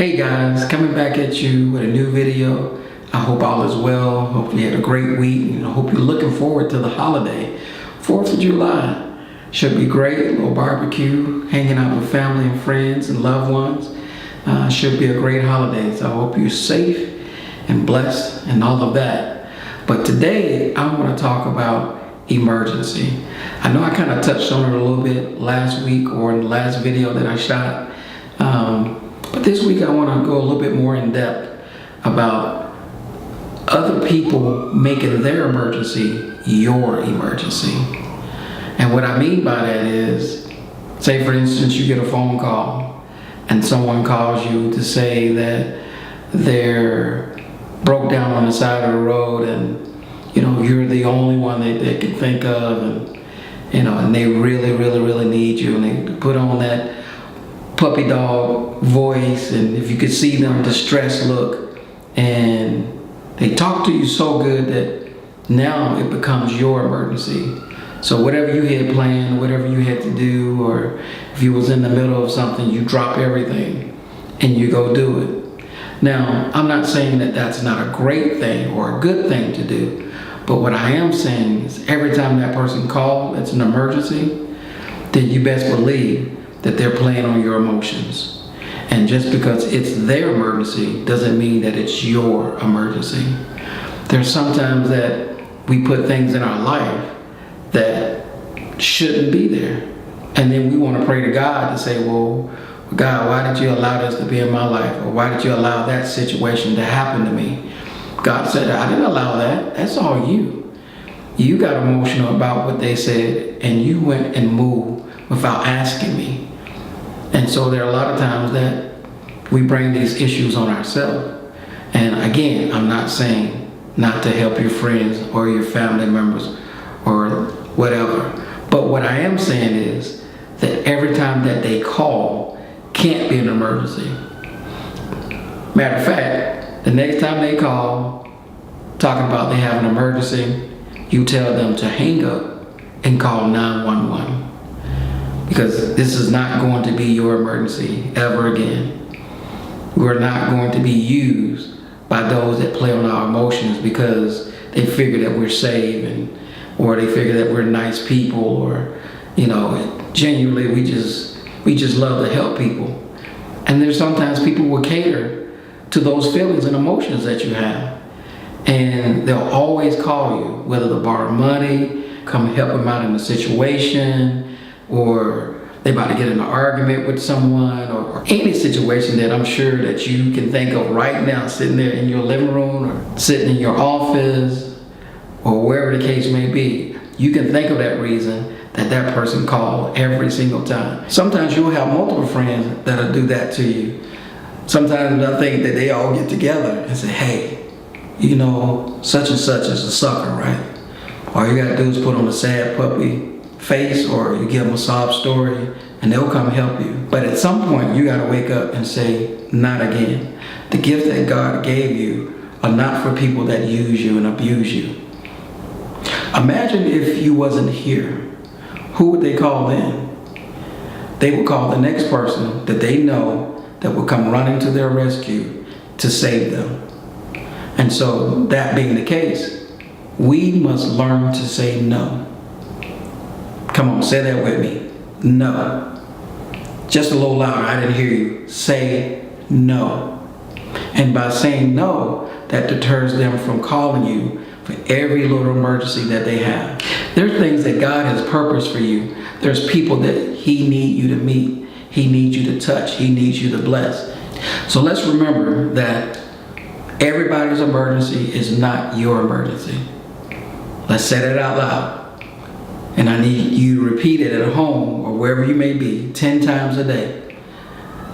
Hey guys, coming back at you with a new video. I hope all is well. Hope you had a great week, and I hope you're looking forward to the holiday. 4th of July should be great. A little barbecue, hanging out with family and friends and loved ones. Should be a great holiday. So I hope you're safe and blessed and all of that. But today I want to talk about emergency. I know I kind of touched on it a little bit last week or in the last video that I shot. But this week I want to go a little bit more in depth about other people making their emergency your emergency. And what I mean by that is, say for instance you get a phone call and someone calls you to say that they're broke down on the side of the road, and you're the only one they can think of, and they really need you, and they put on that puppy dog voice, and if you could see them distressed look, and they talk to you so good that now it becomes your emergency. So whatever you had planned, whatever you had to do, or if you was in the middle of something, you drop everything and you go do it. Now, I'm not saying that that's not a great thing or a good thing to do, but what I am saying is every time that person calls, it's an emergency, then you best believe that they're playing on your emotions. And just because it's their emergency doesn't mean that it's your emergency. There's sometimes that we put things in our life that shouldn't be there. And then we want to pray to God to say, well, God, why did you allow this to be in my life? Or why did you allow that situation to happen to me? God said, I didn't allow that. That's all you. You got emotional about what they said, and you went and moved without asking me. And so there are a lot of times that we bring these issues on ourselves. And again, I'm not saying not to help your friends or your family members or whatever. But what I am saying is that every time that they call can't be an emergency. Matter of fact, the next time they call talking about they have an emergency, you tell them to hang up and call 911. Because this is not going to be your emergency ever again. We're not going to be used by those that play on our emotions because they figure that we're saved, or they figure that we're nice people, or genuinely we just love to help people. And there's sometimes people will cater to those feelings and emotions that you have, and they'll always call you, whether to borrow money, come help them out in a situation, or they about to get in an argument with someone, or any situation that I'm sure that you can think of right now, sitting there in your living room or sitting in your office or wherever the case may be. You can think of that reason that person called every single time. Sometimes you'll have multiple friends that'll do that to you. Sometimes I think that they all get together and say, hey, such and such is a sucker, right? All you gotta do is put on a sad puppy face, or you give them a sob story, and they'll come help you. But at some point you got to wake up and say, not again. The gifts that God gave you are not for people that use you and abuse you. Imagine if you wasn't here. Who would they call then? They would call the next person that they know that will come running to their rescue to save them. And so that being the case, we must learn to say no. Come on, say that with me. No. Just a little louder, I didn't hear you. Say no. And by saying no, that deters them from calling you for every little emergency that they have. There's things that God has purposed for you. There's people that He needs you to meet. He needs you to touch. He needs you to bless. So let's remember that everybody's emergency is not your emergency. Let's say that out loud. And I need you to repeat it at home or wherever you may be 10 times a day.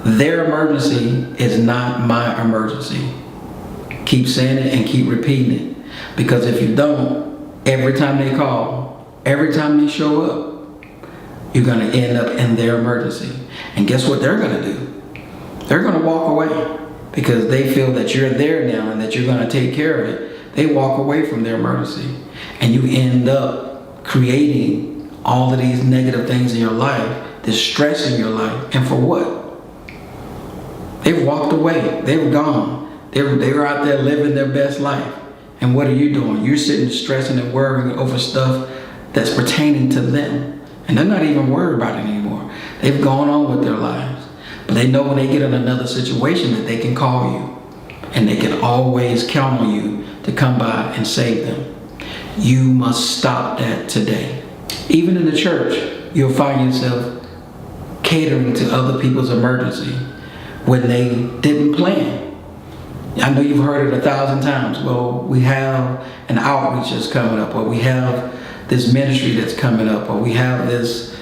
Their emergency is not my emergency. Keep saying it and keep repeating it. Because if you don't, every time they call, every time they show up, you're going to end up in their emergency. And guess what they're going to do? They're going to walk away because they feel that you're there now and that you're going to take care of it. They walk away from their emergency. And you end up creating all of these negative things in your life, this stress in your life, and for what? They've walked away. They were gone. They were out there living their best life. And what are you doing? You're sitting stressing and worrying over stuff that's pertaining to them. And they're not even worried about it anymore. They've gone on with their lives. But they know when they get in another situation that they can call you. And they can always count on you to come by and save them. You must stop that today. Even in the church, you'll find yourself catering to other people's emergency when they didn't plan. I know you've heard it 1,000 times. Well, we have an outreach that's coming up, or we have this ministry that's coming up, or we have this,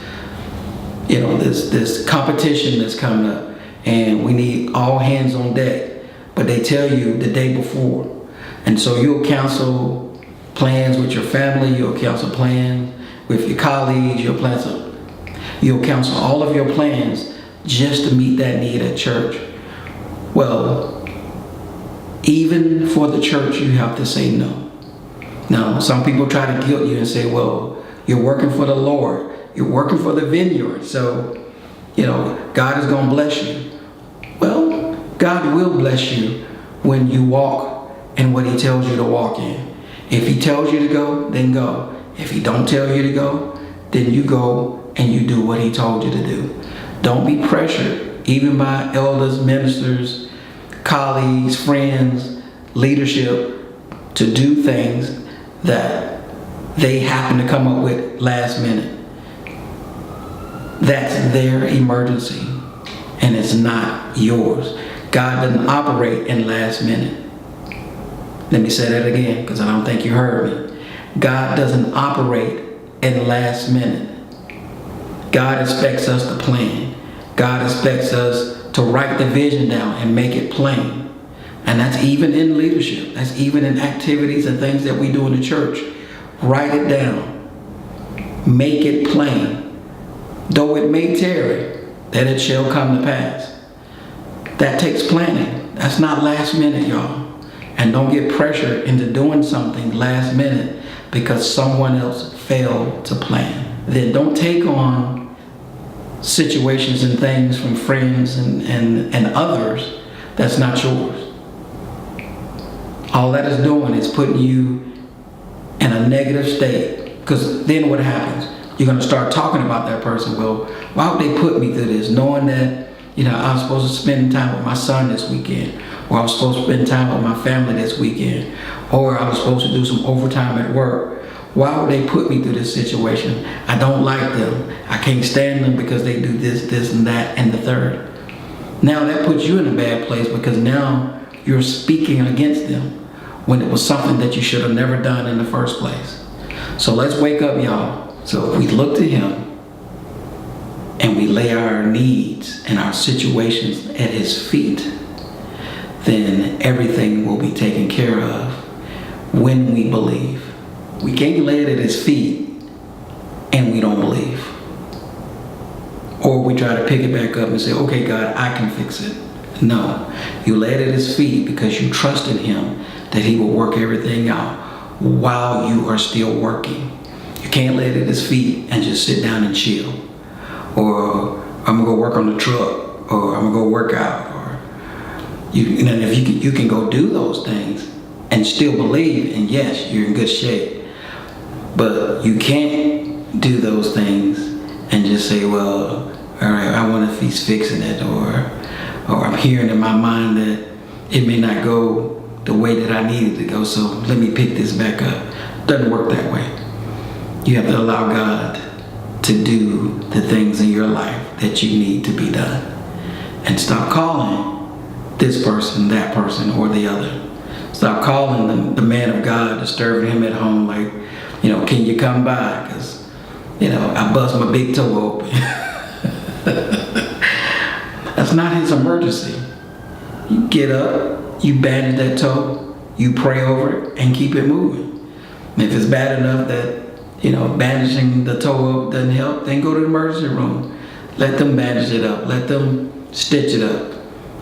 this competition that's coming up, and we need all hands on deck. But they tell you the day before. And so you'll cancel plans with your family, you'll cancel plans with your colleagues, you'll cancel all of your plans just to meet that need at church. Well, even for the church, you have to say no. Now, some people try to guilt you and say, well, you're working for the Lord. You're working for the vineyard. So, God is going to bless you. Well, God will bless you when you walk in what he tells you to walk in. If he tells you to go, then go. If he don't tell you to go, then you go and you do what he told you to do. Don't be pressured, even by elders, ministers, colleagues, friends, leadership, to do things that they happen to come up with last minute. That's their emergency, and it's not yours. God doesn't operate in last minute. Let me say that again, because I don't think you heard me. God doesn't operate in last minute. God expects us to plan. God expects us to write the vision down and make it plain. And that's even in leadership. That's even in activities and things that we do in the church. Write it down. Make it plain. Though it may tarry, that it shall come to pass. That takes planning. That's not last minute, y'all. And don't get pressured into doing something last minute because someone else failed to plan. Then don't take on situations and things from friends and others that's not yours. All that is doing is putting you in a negative state, because then what happens? You're going to start talking about that person. Well, why would they put me through this, knowing that I was supposed to spend time with my son this weekend, or I was supposed to spend time with my family this weekend, or I was supposed to do some overtime at work. Why would they put me through this situation? I don't like them. I can't stand them because they do this, and that, and the third. Now that puts you in a bad place, because now you're speaking against them when it was something that you should have never done in the first place. So let's wake up, y'all. So if we look to him and we lay our needs and our situations at his feet, then everything will be taken care of when we believe. We can't lay it at his feet and we don't believe. Or we try to pick it back up and say, okay, God, I can fix it. No, you lay it at his feet because you trust in him that he will work everything out while you are still working. You can't lay it at his feet and just sit down and chill. Or I'm gonna go work on the truck, or I'm gonna go work out, or if you can go do those things and still believe, and yes, you're in good shape. But you can't do those things and just say, well, all right, I wonder if he's fixing it, or I'm hearing in my mind that it may not go the way that I need it to go, so let me pick this back up. Doesn't work that way. You have to allow God to do the things in your life that you need to be done. And stop calling this person, that person, or the other. Stop calling the man of God, disturbing him at home, like, can you come by? Because, I bust my big toe open. That's not his emergency. You get up, you bandage that toe, you pray over it, and keep it moving. And if it's bad enough that bandaging the toe up doesn't help, then go to the emergency room. Let them bandage it up. Let them stitch it up.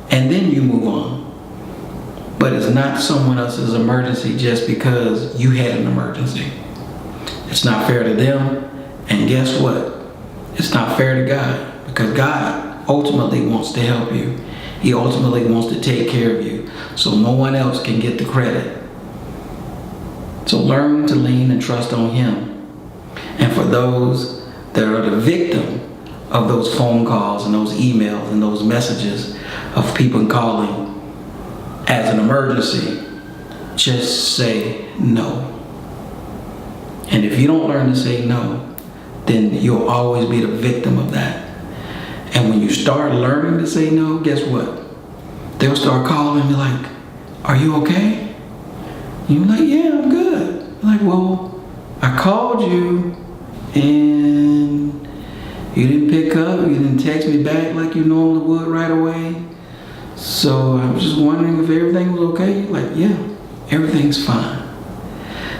And then you move on. But it's not someone else's emergency just because you had an emergency. It's not fair to them. And guess what? It's not fair to God. Because God ultimately wants to help you. He ultimately wants to take care of you, so no one else can get the credit. So learn to lean and trust on Him. And for those that are the victim of those phone calls and those emails and those messages of people calling as an emergency, just say no. And if you don't learn to say no, then you'll always be the victim of that. And when you start learning to say no, guess what? They'll start calling and be like, are you okay? You're like, yeah, I'm good. Like, well, I called you and you didn't pick up, you didn't text me back like you normally would right away. So I was just wondering if everything was okay. You're like, yeah, everything's fine.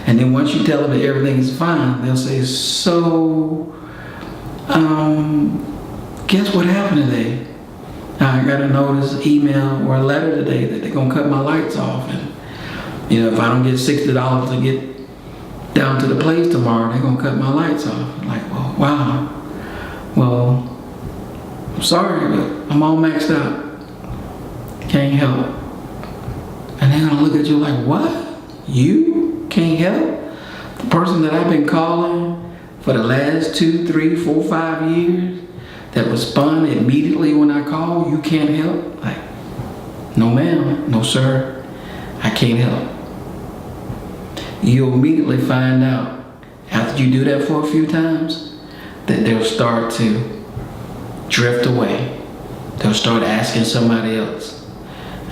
And then once you tell them that everything is fine, they'll say, so, guess what happened today? I got a notice, email, or a letter today that they're going to cut my lights off. And, if I don't get $60 to get down to the place tomorrow, they're going to cut my lights off. I'm like, well, wow. Well, I'm sorry, but I'm all maxed out. Can't help. And they're going to look at you like, what? You can't help? The person that I've been calling for the last 2, 3, 4, 5 years that respond immediately when I call, you can't help? Like, no ma'am, no sir, I can't help. You'll immediately find out after you do that for a few times that they'll start to drift away. They'll start asking somebody else.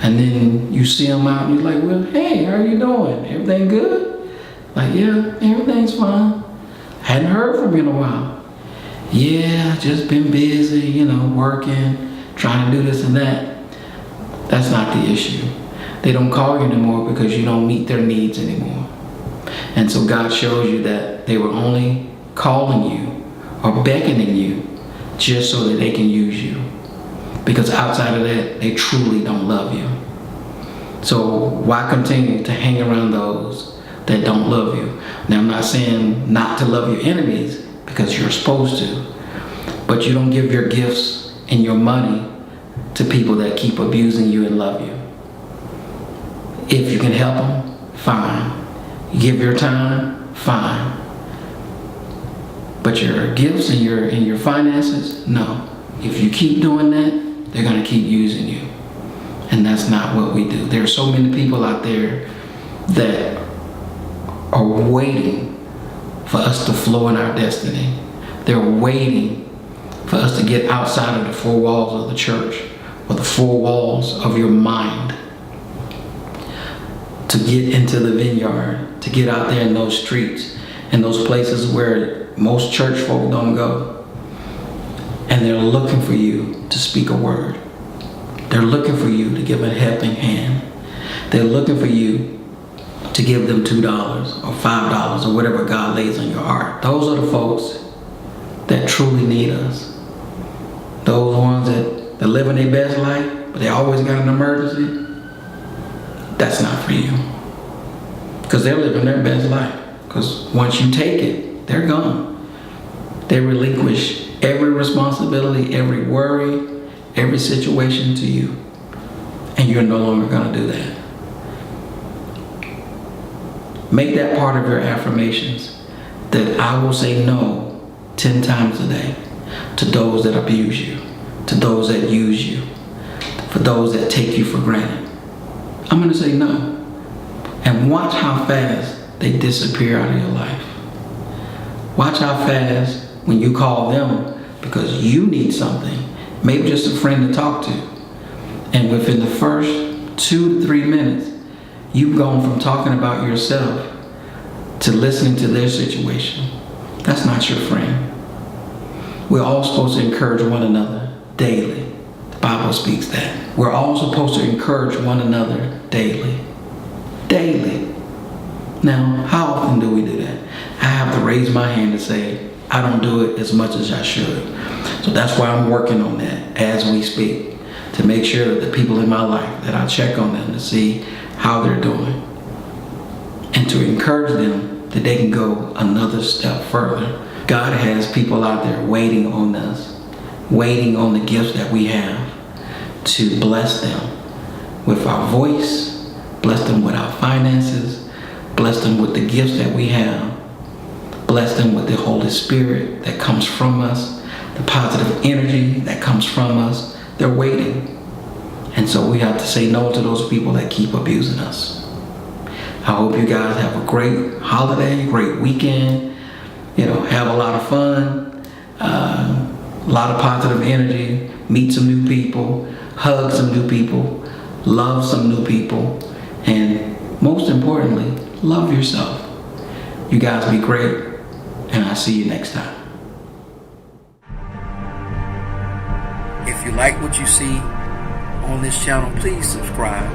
And then you see them out and you're like, well, hey, how are you doing? Everything good? Like, yeah, everything's fine. Hadn't heard from you in a while. Yeah, just been busy, working, trying to do this and that. That's not the issue. They don't call you anymore because you don't meet their needs anymore. And so God shows you that they were only calling you or beckoning you just so that they can use you. Because outside of that, they truly don't love you. So why continue to hang around those that don't love you? Now, I'm not saying not to love your enemies, because you're supposed to. But you don't give your gifts and your money to people that keep abusing you and love you. If you can help them, fine. You give your time, fine. But your gifts and your finances, no. If you keep doing that, they're going to keep using you. And that's not what we do. There are so many people out there that are waiting for us to flow in our destiny. They're waiting for us to get outside of the four walls of the church or the four walls of your mind, to get into the vineyard, to get out there in those streets and those places where most church folk don't go. And they're looking for you to speak a word. They're looking for you to give a helping hand. They're looking for you to give them $2 or $5 or whatever God lays on your heart. Those are the folks that truly need us. Those ones that live in their best life, but they always got an emergency. That's not for you. Because they're living their best life. Because once you take it, they're gone. They relinquish every responsibility, every worry, every situation to you. And you're no longer going to do that. Make that part of your affirmations, that I will say no 10 times a day to those that abuse you, to those that use you, for those that take you for granted. I'm going to say no. And watch how fast they disappear out of your life. Watch how fast when you call them because you need something, maybe just a friend to talk to, and within the first 2 to 3 minutes, you've gone from talking about yourself to listening to their situation. That's not your friend. We're all supposed to encourage one another daily. The Bible speaks that. We're all supposed to encourage one another daily. Daily. Now, how often do we do that? I have to raise my hand and say, I don't do it as much as I should. So that's why I'm working on that as we speak, to make sure that the people in my life, that I check on them to see how they're doing, and to encourage them that they can go another step further. God has people out there waiting on us waiting on the gifts that we have to bless them with our voice, bless them with our finances, bless them with the gifts that we have, bless them with the Holy Spirit that comes from us, the positive energy that comes from us. They're waiting. And so we have to say no to those people that keep abusing us. I hope you guys have a great holiday, great weekend. Have a lot of fun, a lot of positive energy, meet some new people, hug some new people, love some new people, and most importantly, love yourself. You guys be great, and I'll see you next time. If you like what you see on this channel, please subscribe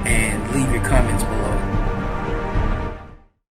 and leave your comments below.